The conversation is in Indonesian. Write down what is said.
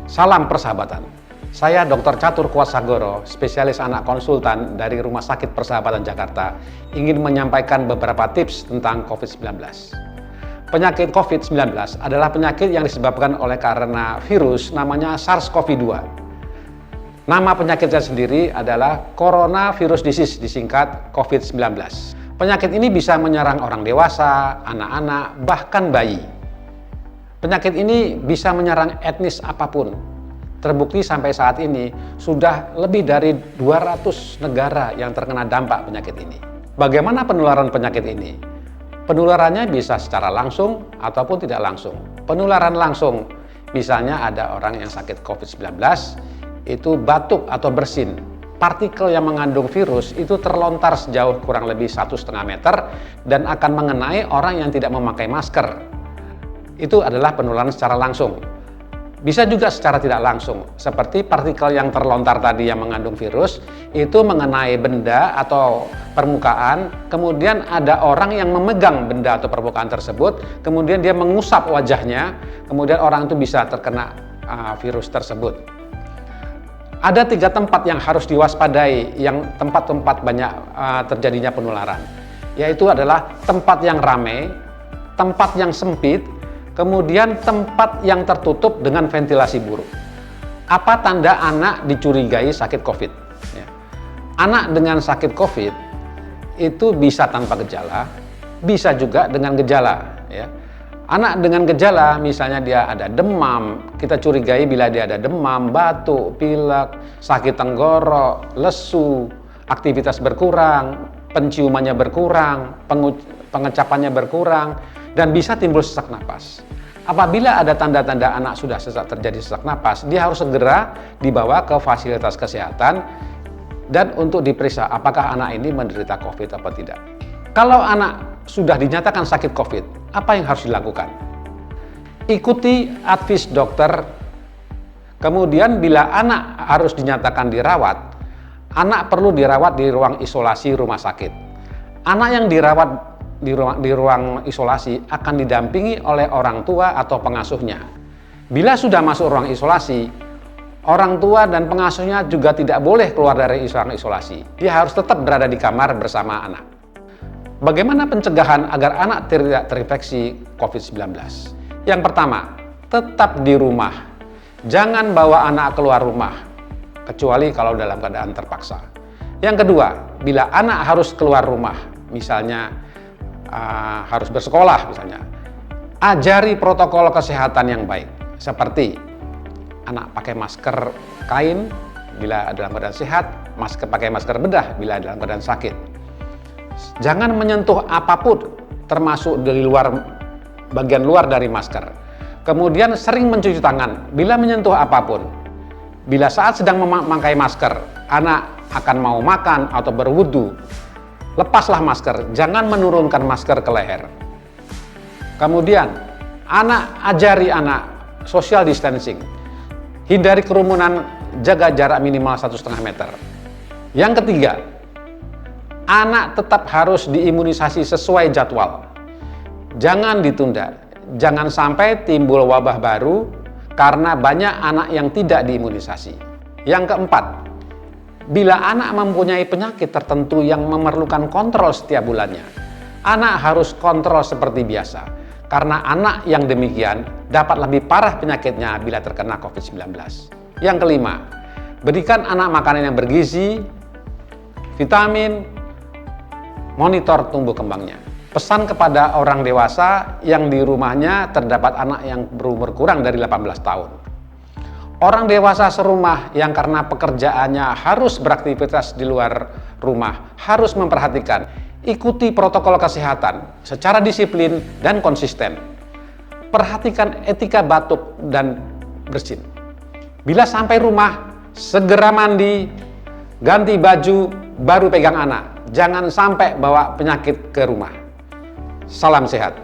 Salam persahabatan. Saya Dr. Catur Kuwasagoro, spesialis anak konsultan dari Rumah Sakit Persahabatan Jakarta, ingin menyampaikan beberapa tips tentang COVID-19. Penyakit COVID-19 adalah penyakit yang disebabkan oleh karena virus namanya SARS-CoV-2. Nama penyakitnya sendiri adalah Coronavirus Disease, disingkat COVID-19. Penyakit ini bisa menyerang orang dewasa, anak-anak, bahkan bayi. Penyakit ini bisa menyerang etnis apapun. Terbukti sampai saat ini sudah lebih dari 200 negara yang terkena dampak penyakit ini. Bagaimana penularan penyakit ini? Penularannya bisa secara langsung ataupun tidak langsung. Penularan langsung, misalnya ada orang yang sakit COVID-19, itu batuk atau bersin. Partikel yang mengandung virus itu terlontar sejauh kurang lebih 1,5 meter dan akan mengenai orang yang tidak memakai masker. Itu adalah penularan secara langsung. Bisa juga secara tidak langsung, seperti partikel yang terlontar tadi yang mengandung virus, itu mengenai benda atau permukaan, kemudian ada orang yang memegang benda atau permukaan tersebut, kemudian dia mengusap wajahnya, kemudian orang itu bisa terkena virus tersebut. Ada 3 tempat yang harus diwaspadai, yang tempat-tempat banyak terjadinya penularan, yaitu adalah tempat yang ramai, tempat yang sempit, kemudian tempat yang tertutup dengan ventilasi buruk. Apa tanda anak dicurigai sakit COVID? Ya. Anak dengan sakit COVID itu bisa tanpa gejala, bisa juga dengan gejala. Ya. Anak dengan gejala, misalnya dia ada demam, kita curigai bila dia ada demam, batuk, pilek, sakit tenggorok, lesu, aktivitas berkurang, penciumannya berkurang, pengecapannya berkurang, dan bisa timbul sesak napas. Apabila ada tanda-tanda anak sudah terjadi sesak napas, dia harus segera dibawa ke fasilitas kesehatan dan untuk diperiksa apakah anak ini menderita COVID atau tidak. Kalau anak sudah dinyatakan sakit COVID, apa yang harus dilakukan? Ikuti advis dokter. Kemudian bila anak harus dinyatakan dirawat, anak perlu dirawat di ruang isolasi rumah sakit. Anak yang dirawat di ruang isolasi akan didampingi oleh orang tua atau pengasuhnya. Bila sudah masuk ruang isolasi, orang tua dan pengasuhnya juga tidak boleh keluar dari ruang isolasi. Dia harus tetap berada di kamar bersama anak. Bagaimana pencegahan agar anak tidak terinfeksi COVID-19? Yang pertama, tetap di rumah. Jangan bawa anak keluar rumah, kecuali kalau dalam keadaan terpaksa. Yang kedua, bila anak harus keluar rumah, misalnya harus bersekolah misalnya, ajari protokol kesehatan yang baik, seperti anak pakai masker kain bila dalam keadaan sehat, pakai masker bedah bila dalam keadaan sakit. Jangan menyentuh apapun termasuk dari bagian luar dari masker. Kemudian sering mencuci tangan bila menyentuh apapun. Bila saat sedang memakai masker, anak akan mau makan atau berwudu, lepaslah masker, jangan menurunkan masker ke leher. Kemudian, ajari anak social distancing. Hindari kerumunan, jaga jarak minimal 1,5 meter. Yang ketiga, anak tetap harus diimunisasi sesuai jadwal. Jangan ditunda. Jangan sampai timbul wabah baru karena banyak anak yang tidak diimunisasi. Yang keempat, bila anak mempunyai penyakit tertentu yang memerlukan kontrol setiap bulannya, anak harus kontrol seperti biasa. Karena anak yang demikian dapat lebih parah penyakitnya bila terkena COVID-19. Yang kelima, berikan anak makanan yang bergizi, vitamin, monitor tumbuh kembangnya. Pesan kepada orang dewasa yang di rumahnya terdapat anak yang berumur kurang dari 18 tahun. Orang dewasa serumah yang karena pekerjaannya harus beraktivitas di luar rumah harus memperhatikan, ikuti protokol kesehatan secara disiplin dan konsisten. Perhatikan etika batuk dan bersin. Bila sampai rumah, segera mandi, ganti baju, baru pegang anak. Jangan sampai bawa penyakit ke rumah. Salam sehat.